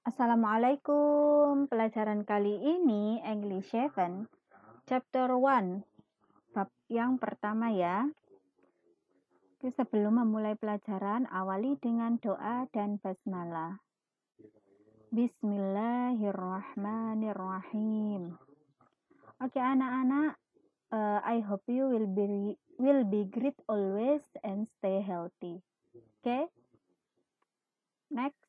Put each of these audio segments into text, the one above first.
Assalamualaikum. Pelajaran kali ini English 7, Chapter 1, bab yang pertama ya. Sebelum memulai pelajaran, awali dengan doa dan basmalah. Bismillahirrahmanirrahim. Oke anak-anak, I hope you will be great always and stay healthy. Oke. Next.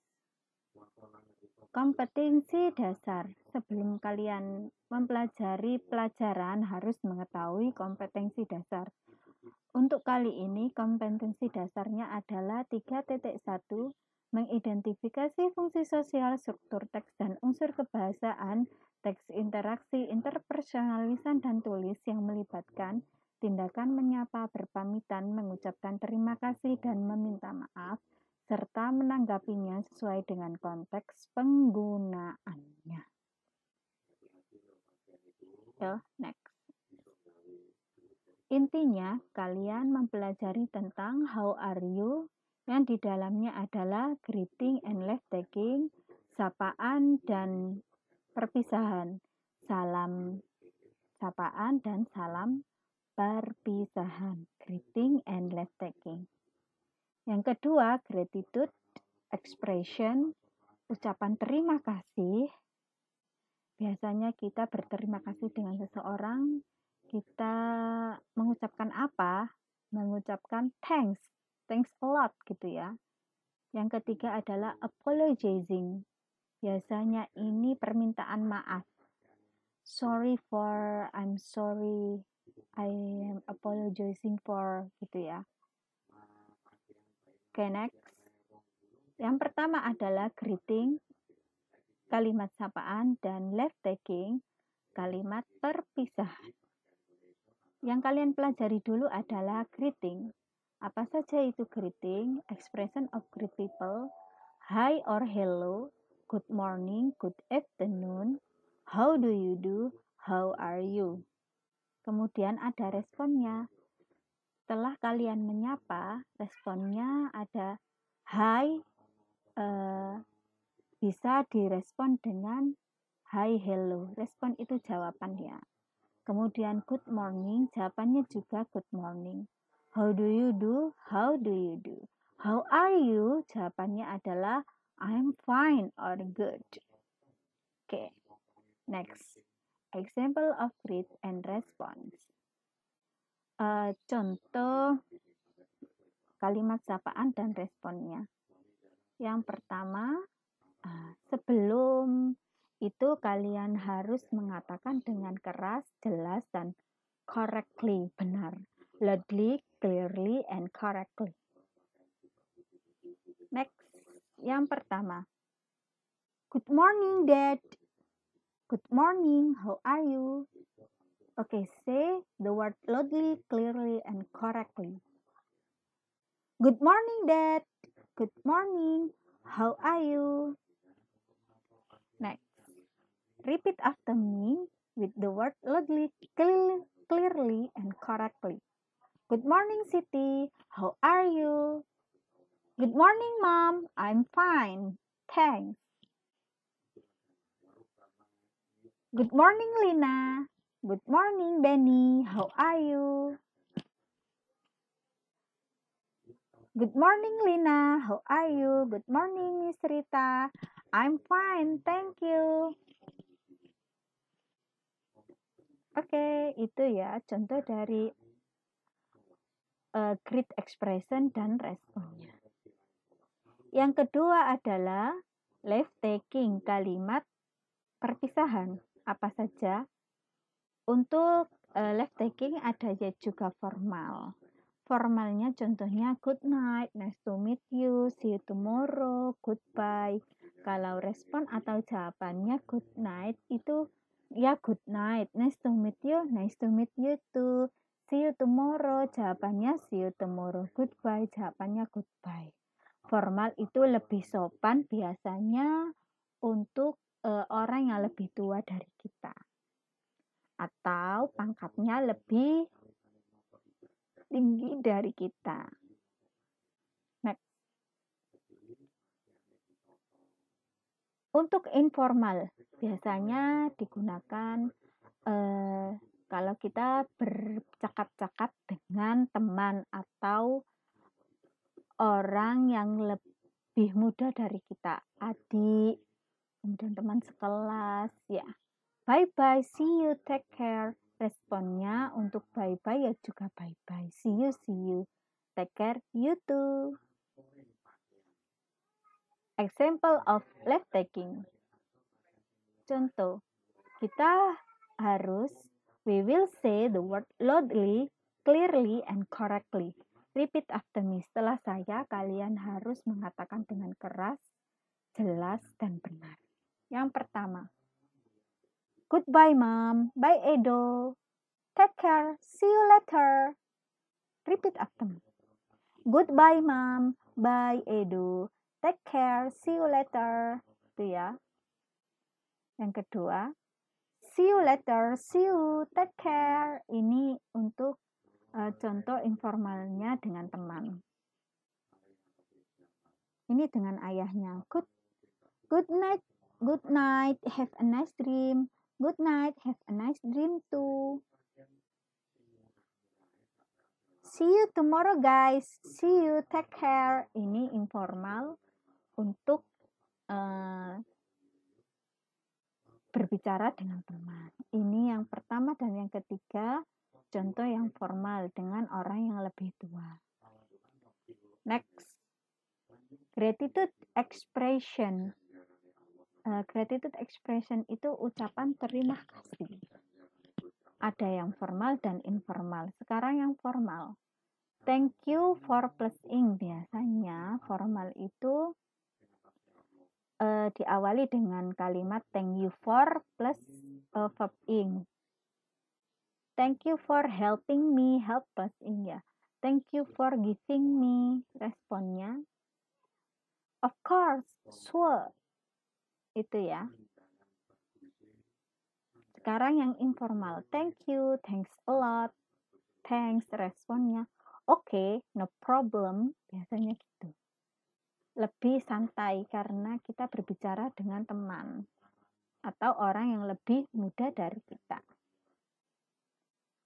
Kompetensi dasar. Sebelum kalian mempelajari pelajaran harus mengetahui kompetensi dasar. Untuk kali ini kompetensi dasarnya adalah 3.1, mengidentifikasi fungsi sosial, struktur teks dan unsur kebahasaan, teks interaksi, interpersonal lisan dan tulis yang melibatkan tindakan menyapa, berpamitan, mengucapkan terima kasih dan meminta maaf, serta menanggapinya sesuai dengan konteks penggunaannya. Next. Intinya, kalian mempelajari tentang how are you, yang di dalamnya adalah greeting and leave taking, sapaan dan perpisahan, salam sapaan dan salam perpisahan, greeting and leave taking. Yang kedua, gratitude, expression, ucapan terima kasih. Biasanya kita berterima kasih dengan seseorang, kita mengucapkan apa? Mengucapkan thanks a lot gitu ya. Yang ketiga adalah apologizing. Biasanya ini permintaan maaf. I'm sorry, I am apologizing for gitu ya. Oke, next. Yang pertama adalah greeting, kalimat sapaan, dan leave taking, kalimat perpisahan. Yang kalian pelajari dulu adalah greeting. Apa saja itu greeting? Expression of greet people, hi or hello, good morning, good afternoon, how do you do, how are you. Kemudian ada responnya. Setelah kalian menyapa, responnya ada hi, bisa direspon dengan hi, hello. Respon itu jawabannya. Kemudian good morning, jawabannya juga good morning. How do you do? How do you do? How are you? Jawabannya adalah I'm fine or good. Oke. Next. Example of greet and response. Contoh kalimat sapaan dan responnya. Yang pertama, sebelum itu kalian harus mengatakan dengan keras, jelas, dan correctly, benar. Loudly, clearly, and correctly. Next, yang pertama. Good morning, Dad. Good morning, how are you? Okay, say the word loudly, clearly, and correctly. Good morning, Dad. Good morning, how are you? Next, repeat after me with the word loudly, clearly, and correctly. Good morning, Siti. How are you? Good morning, Mom. I'm fine. Thanks. Good morning, Lina. Good morning, Benny. How are you? Good morning, Lina. How are you? Good morning, Miss Rita. I'm fine. Thank you. Oke, itu ya contoh dari greet expression dan responnya. Yang kedua adalah leave taking, kalimat perpisahan. Apa saja? Untuk leave taking ada juga formal. Formalnya contohnya good night, nice to meet you, see you tomorrow, goodbye. Kalau respon atau jawabannya good night itu ya good night, nice to meet you too, see you tomorrow, jawabannya see you tomorrow, goodbye, jawabannya goodbye. Formal itu lebih sopan biasanya untuk orang yang lebih tua dari kita atau pangkatnya lebih tinggi dari kita. Untuk informal, biasanya digunakan kalau kita bercakap-cakap dengan teman atau orang yang lebih muda dari kita, adik, kemudian teman sekelas, ya. Bye-bye, see you, take care. Responnya untuk bye-bye ya juga bye-bye, see you, take care, you too. Example of left taking. Contoh, kita we will say the word loudly, clearly, and correctly. Repeat after me. Setelah saya, kalian harus mengatakan dengan keras, jelas, dan benar. Yang pertama, goodbye mom, bye Edo, take care, see you later. Repeat after me. Goodbye mom, bye Edo, take care, see you later. Itu ya. Yang kedua, see you later, see you, take care. Ini untuk contoh informalnya dengan teman. Ini dengan ayahnya. Good night, have a nice dream. Good night, have a nice dream too. See you tomorrow guys. See you, take care. Ini informal untuk berbicara dengan teman. Ini yang pertama dan yang ketiga, contoh yang formal dengan orang yang lebih tua. Next, gratitude expression. Gratitude expression itu ucapan terima kasih. Ada yang formal dan informal. Sekarang yang formal. Thank you for blessing. Biasanya formal itu diawali dengan kalimat thank you for plus verb ing. Thank you for helping me, help plus ing ya. Thank you for giving me. Responnya of course, sure. Itu ya. Sekarang yang informal. Thank you, thanks a lot. Thanks, responnya okay, no problem. Biasanya gitu. Lebih santai karena kita berbicara dengan teman atau orang yang lebih muda dari kita.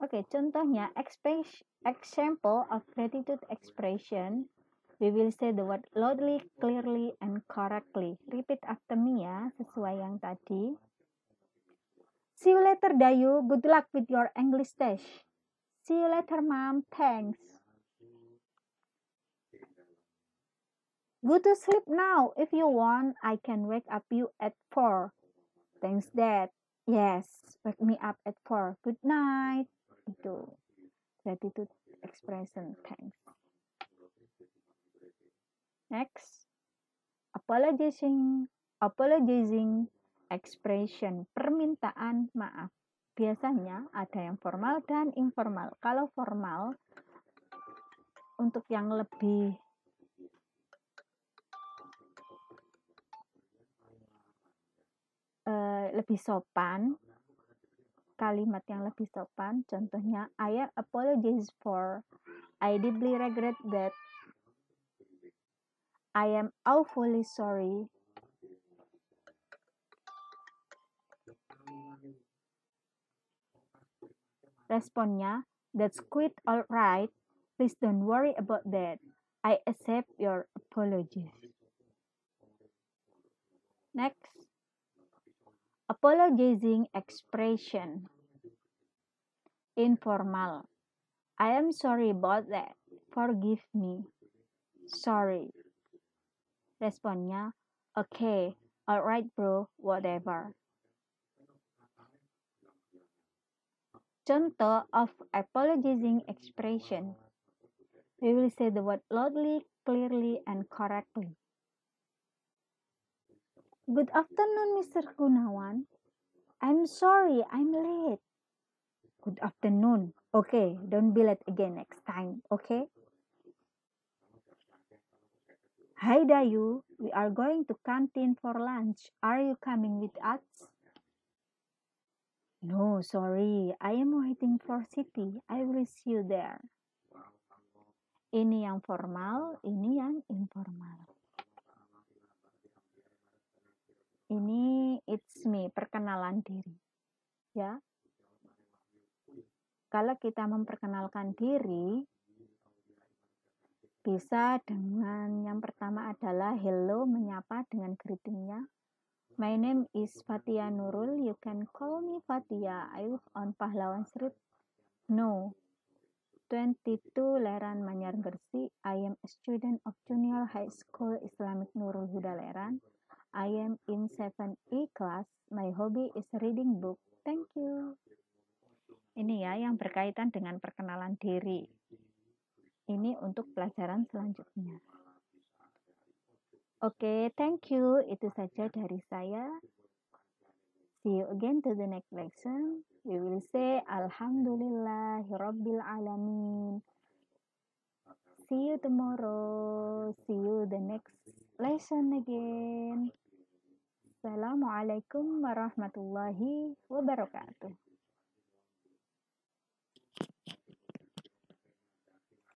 Oke, contohnya example of gratitude expression. We will say the word loudly, clearly, and correctly. Repeat after me ya, sesuai yang tadi. See you later, Dayu. Good luck with your English test. See you later, Mom. Thanks. Go to sleep now. If you want, I can wake up you at 4. Thanks, Dad. Yes, wake me up at 4. Good night. Itu gratitude expression. Thanks. Next, apologizing expression, permintaan maaf. Biasanya ada yang formal dan informal. Kalau formal, untuk yang lebih sopan, kalimat yang lebih sopan, contohnya I apologize for, I deeply regret that, I am awfully sorry. Responnya, that's quite alright. Please don't worry about that. I accept your apologies. Next, apologizing expression. Informal. I am sorry about that. Forgive me. Sorry. Responnya, okay, alright bro, whatever. Contoh of apologizing expression. We will say the word loudly, clearly, and correctly. Good afternoon, Mr. Gunawan. I'm sorry, I'm late. Good afternoon. Okay, don't be late again next time, okay? Hi Dayu, we are going to canteen for lunch. Are you coming with us? No, sorry, I am waiting for Siti. I will see you there. Ini yang formal, ini yang informal. Ini it's me, perkenalan diri. Ya. Kalau kita memperkenalkan diri, bisa dengan yang pertama adalah hello, menyapa dengan greetingnya. My name is Fatia Nurul. You can call me Fatia. I live on Pahlawan Street. No. 22 Leran Manyar Gresik. I am a student of Junior High School Islamic Nurul Huda Leran. I am in 7E class. My hobby is reading book. Thank you. Ini ya yang berkaitan dengan perkenalan diri. Ini untuk pelajaran selanjutnya. Oke, thank you. Itu saja dari saya. See you again to the next lesson. We will say Alhamdulillahirabbil alamin. See you tomorrow. See you the next lesson again. Assalamualaikum warahmatullahi wabarakatuh.